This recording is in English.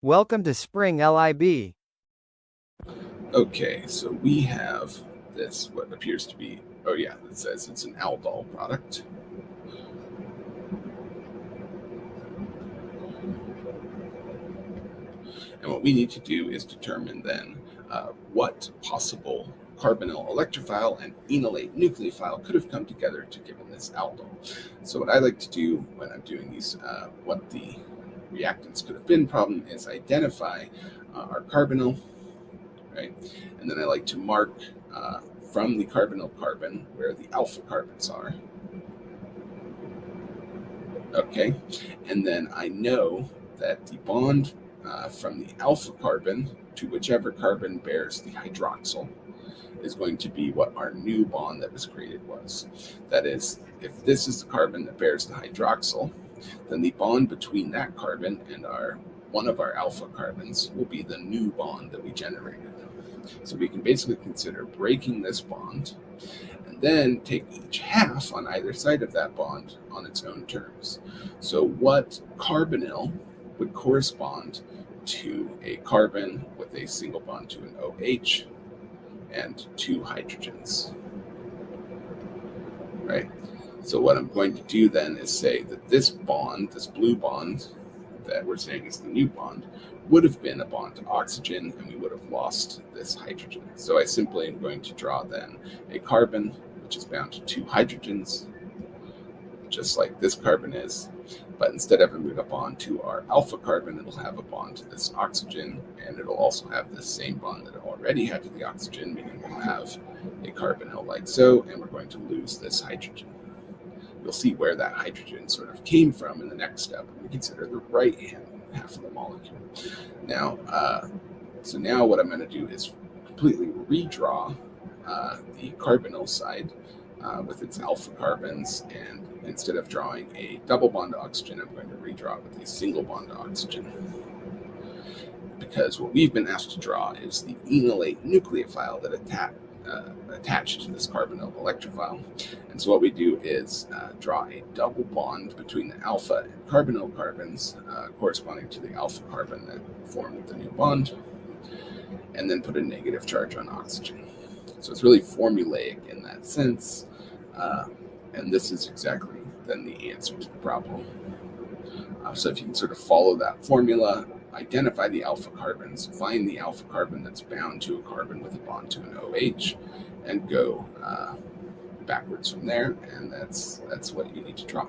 Welcome to Spring LIB. Okay, so we have this, what appears to be, oh yeah, it says it's an aldol product. And what we need to do is determine then what possible carbonyl electrophile and enolate nucleophile could have come together to give this aldol. So what I like to do when I'm doing these, what the reactants could have been problem is identify our carbonyl, right? And then I like to mark from the carbonyl carbon where the alpha carbons are. Okay, and then I know that the bond from the alpha carbon to whichever carbon bears the hydroxyl is going to be what our new bond that was created was. That is, if this is the carbon that bears the hydroxyl, then the bond between that carbon and one of our alpha carbons will be the new bond that we generated. So we can basically consider breaking this bond and then take each half on either side of that bond on its own terms. So what carbonyl would correspond to a carbon with a single bond to an OH and two hydrogens, right? So what I'm going to do then is say that this bond, this blue bond that we're saying is the new bond, would have been a bond to oxygen, and we would have lost this hydrogen. So I simply am going to draw then a carbon which is bound to two hydrogens, just like this carbon is, but instead of having a bond to our alpha carbon, it'll have a bond to this oxygen, and it'll also have the same bond that it already had to the oxygen, meaning we'll have a carbonyl like so, and we're going to lose this hydrogen. You'll see where that hydrogen sort of came from in the next step when we consider the right hand half of the molecule. Now, so now what I'm going to do is completely redraw the carbonyl side with its alpha carbons, and instead of drawing a double bond to oxygen, I'm going to redraw it with a single bond to oxygen. Because what we've been asked to draw is the enolate nucleophile that attached to this carbonyl electrophile. And so what we do is draw a double bond between the alpha and carbonyl carbons corresponding to the alpha carbon that formed the new bond, and then put a negative charge on oxygen. So it's really formulaic in that sense, and this is exactly then the answer to the problem. So if you can sort of follow that formula, identify the alpha carbons, find the alpha carbon that's bound to a carbon with a bond to an OH, and go backwards from there, and that's what you need to draw.